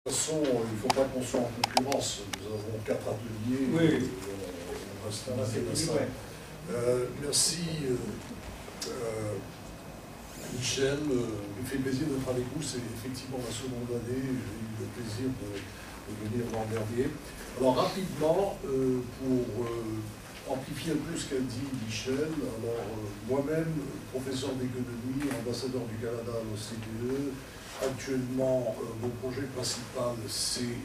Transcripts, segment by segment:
De toute façon, il ne faut pas qu'on soit en concurrence. Nous avons 4 ateliers. Oui. On reste à ça. Merci, Michel. Il me fait plaisir d'être avec vous. C'est effectivement la seconde année. J'ai eu le plaisir de venir l'an dernier. Alors, rapidement, pour amplifier un peu ce qu'a dit Michel, alors moi-même, professeur d'économie, ambassadeur du Canada à l'OCDE, actuellement, mon projet principal, c'est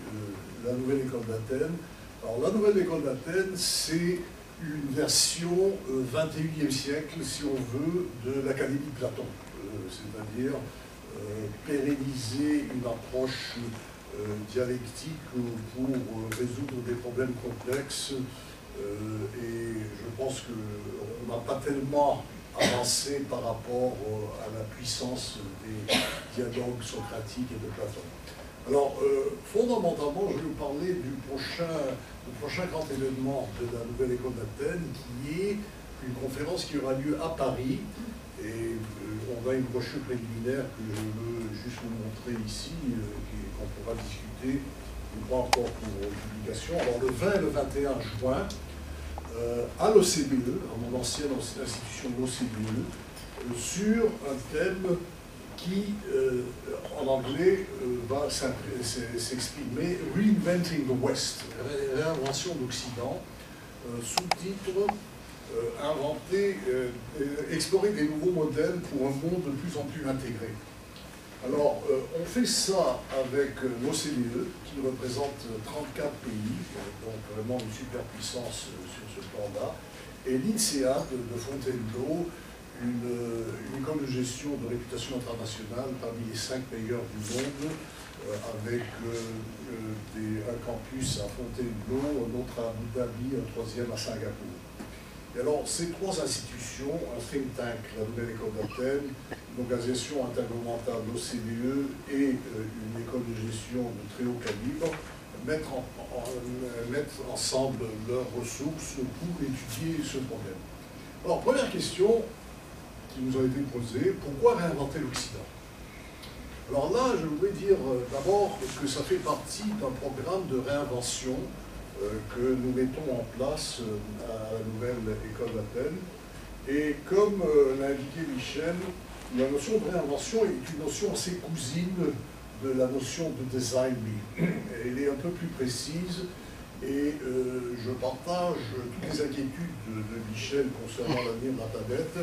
la Nouvelle École d'Athènes. Alors, la Nouvelle École d'Athènes, c'est une version 21e siècle, si on veut, de l'Académie de Platon. C'est-à-dire pérenniser une approche dialectique pour résoudre des problèmes complexes. Et je pense qu'on n'a pas tellement avancé par rapport à la puissance des dialogues socratiques et de Platon. Alors, fondamentalement, je vais vous parler du prochain grand événement de la Nouvelle École d'Athènes, qui est une conférence qui aura lieu à Paris. Et on a une brochure préliminaire que je veux juste vous montrer ici, qu'on pourra discuter, mais pas encore pour publication. Alors, le 20 et le 21 juin, à l'OCDE, à mon ancienne institution de l'OCDE, sur un thème qui, en anglais, va s'exprimer « Reinventing the West », réinvention d'Occident, sous-titre explorer des nouveaux modèles pour un monde de plus en plus intégré. Alors, on fait ça avec l'OCDE, qui représente 34 pays, donc vraiment une superpuissance sur ce plan-là, et l'INSEAD de Fontainebleau, une école de gestion de réputation internationale parmi les 5 meilleurs du monde, avec un campus à Fontainebleau, un autre à Abu Dhabi, un troisième à Singapour. Et alors, ces 3 institutions, un think tank, la Nouvelle École d'Athènes, une organisation intergouvernementale, l'OCDE, et une école de gestion de très haut calibre, mettent ensemble leurs ressources pour étudier ce problème. Alors, première question qui nous a été posée, pourquoi réinventer l'Occident? Alors là, je voudrais dire d'abord que ça fait partie d'un programme de réinvention que nous mettons en place à la Nouvelle École d'Athènes. Et comme l'a indiqué Michel, la notion de réinvention est une notion assez cousine de la notion de design build. Elle est un peu plus précise et je partage toutes les inquiétudes de Michel concernant l'avenir de la planète,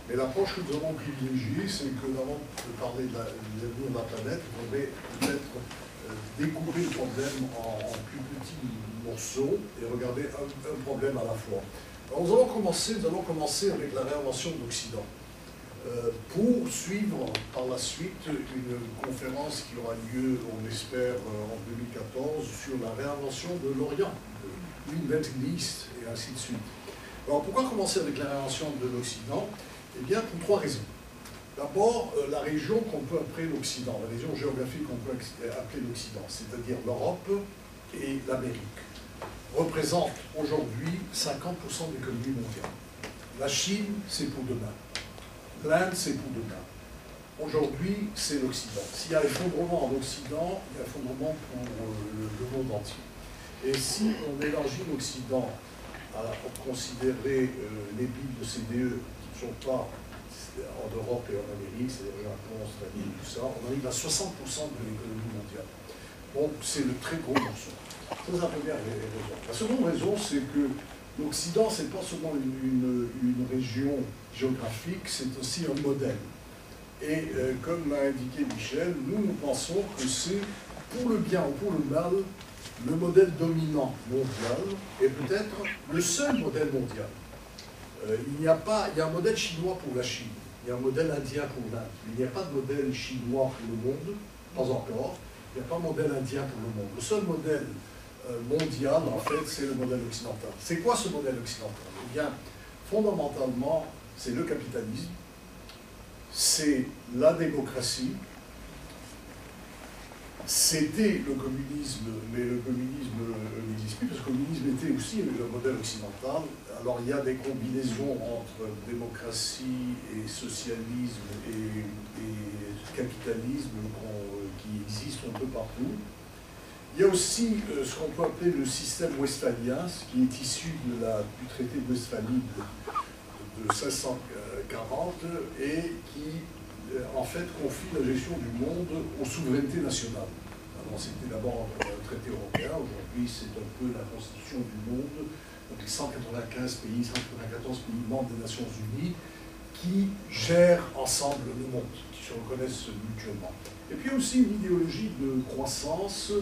mais l'approche que nous avons privilégiée, c'est que avant de parler de l'avenir de la planète, on devrait peut-être découper le problème en plus petits morceaux et regarder un problème à la fois. Alors nous allons commencer avec la réinvention de l'Occident, pour suivre par la suite une conférence qui aura lieu, on espère, en 2014 sur la réinvention de l'Orient, Reinventing the East, et ainsi de suite. Alors pourquoi commencer avec la réinvention de l'Occident? Eh bien pour 3 raisons. D'abord, la région qu'on peut appeler l'Occident, la région géographique qu'on peut appeler l'Occident, c'est-à-dire l'Europe et l'Amérique, représente aujourd'hui 50% de l'économie mondiale. La Chine, c'est pour demain. L'Inde, c'est pour demain. Aujourd'hui, c'est l'Occident. S'il y a effondrement en Occident, il y a effondrement pour le monde entier. Et si on élargit l'Occident à considérer les pays de l'OCDE qui ne sont pas en Europe et en Amérique, c'est-à-dire le Japon, Australie, tout ça, on arrive à 60% de l'économie mondiale. Donc c'est le très gros morceau. Ça, c'est la première raison. La seconde raison, c'est que l'Occident, ce n'est pas seulement une région géographique, c'est aussi un modèle. Et comme l'a indiqué Michel, nous pensons que c'est, pour le bien ou pour le mal, le modèle dominant mondial et peut-être le seul modèle mondial. Il y a un modèle chinois pour la Chine, il y a un modèle indien pour l'Inde. Il n'y a pas de modèle chinois pour le monde, pas encore. Il n'y a pas de modèle indien pour le monde. Le seul modèle mondial, en fait, c'est le modèle occidental. C'est quoi ce modèle occidental? Eh bien, fondamentalement, c'est le capitalisme, c'est la démocratie, c'était le communisme, mais le communisme n'existe plus, parce que le communisme était aussi le modèle occidental. Alors il y a des combinaisons entre démocratie et socialisme et capitalisme qui existent un peu partout. Il y a aussi ce qu'on peut appeler le système westphalien, ce qui est issu du traité de Westphalie de 1640 et qui, en fait, confie la gestion du monde aux souverainetés nationales. Alors, c'était d'abord un traité européen, aujourd'hui c'est un peu la constitution du monde, donc les 195 pays, 194 pays membres des Nations Unies qui gèrent ensemble le monde, qui se reconnaissent mutuellement. Et puis il y a aussi une idéologie de croissance.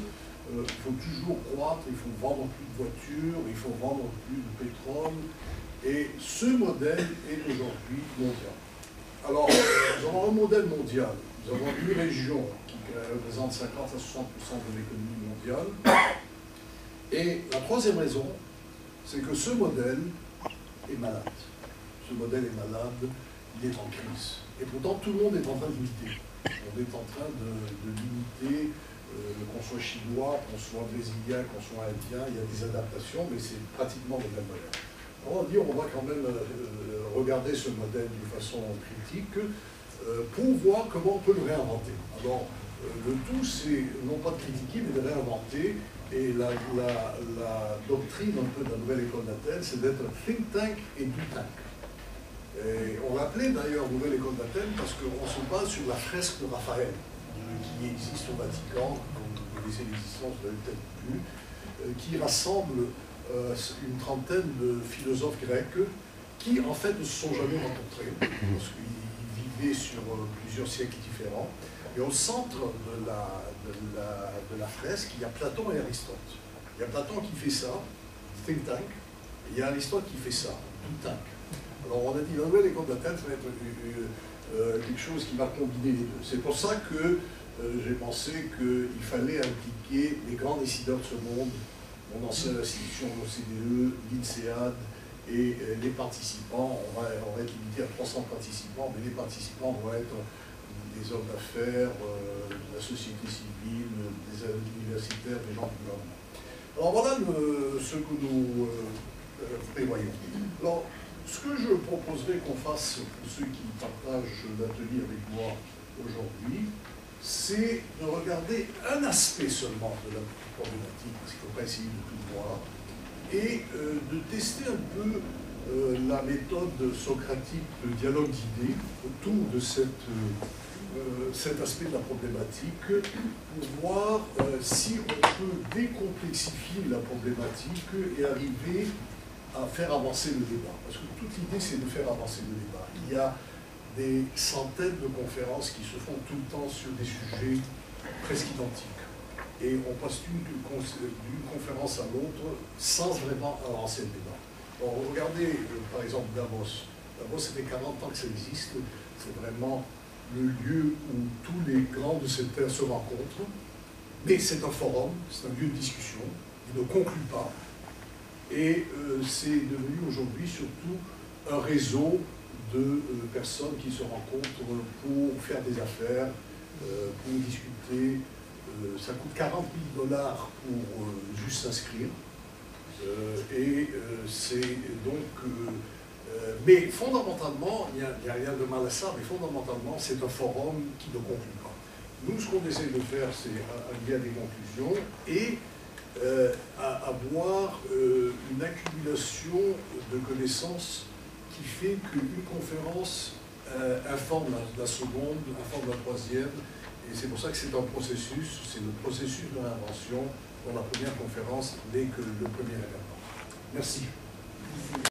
Il faut toujours croître, il faut vendre plus de voitures, il faut vendre plus de pétrole. Et ce modèle est aujourd'hui mondial. Alors, nous avons un modèle mondial. Nous avons une région qui représente 50 à 60% de l'économie mondiale. Et la troisième raison, c'est que ce modèle est malade. Ce modèle est malade, il est en crise. Et pourtant, tout le monde est en train de l'imiter. On est en train de l'imiter. Qu'on soit chinois, qu'on soit brésilien, qu'on soit indien, il y a des adaptations, mais c'est pratiquement le même modèle. On va dire, on va quand même regarder ce modèle de façon critique pour voir comment on peut le réinventer. Alors, le tout, c'est non pas de critiquer, mais de réinventer. Et la doctrine un peu de la nouvelle école d'Athènes, c'est d'être un think tank et do tank. Et on l'appelait d'ailleurs nouvelle école d'Athènes parce qu'on se base sur la fresque de Raphaël, qui existe au Vatican, comme vous connaissez l'existence, vous l'avez peut-être vu, qui rassemble une trentaine de philosophes grecs qui, en fait, ne se sont jamais rencontrés, parce qu'ils vivaient sur plusieurs siècles différents. Et au centre de la fresque, il y a Platon et Aristote. Il y a Platon qui fait ça, think tank, et il y a Aristote qui fait ça, do tank. Alors on a dit, la nouvelle école d'Athènes, ça va être quelque chose qui va combiner les deux. C'est pour ça que j'ai pensé qu'il fallait impliquer les grands décideurs de ce monde, mon ancienne institution, l'OCDE, l'INSEAD, et les participants. On va être limité à 300 participants, mais les participants vont être des hommes d'affaires, de la société civile, des universitaires, des gens du gouvernement. Alors voilà ce que nous prévoyons. Alors, ce que je proposerais qu'on fasse pour ceux qui partagent l'atelier avec moi aujourd'hui, c'est de regarder un aspect seulement de la problématique, parce qu'il ne faut pas essayer de tout voir, et de tester un peu la méthode socratique de dialogue d'idées autour de cet aspect de la problématique, pour voir si on peut décomplexifier la problématique et arriver à faire avancer le débat. Parce que toute l'idée, c'est de faire avancer le débat. Il y a des centaines de conférences qui se font tout le temps sur des sujets presque identiques. Et on passe d'une conférence à l'autre sans vraiment avancer le débat. Bon, regardez, par exemple, Davos. Davos, ça fait 40 ans que ça existe. C'est vraiment le lieu où tous les grands de cette terre se rencontrent. Mais c'est un forum, c'est un lieu de discussion. Il ne conclut pas. Et c'est devenu aujourd'hui surtout un réseau de personnes qui se rencontrent pour faire des affaires, pour discuter. Ça coûte 40 000 $ pour juste s'inscrire. Et c'est donc... mais fondamentalement, il n'y a rien de mal à ça, mais fondamentalement, c'est un forum qui ne conclut pas. Nous, ce qu'on essaie de faire, c'est arriver à des conclusions et avoir une accumulation de connaissances qui fait qu'une conférence informe la seconde, informe la troisième, et c'est pour ça que c'est un processus, c'est le processus de l'invention dont la première conférence n'est que le premier événement. Merci.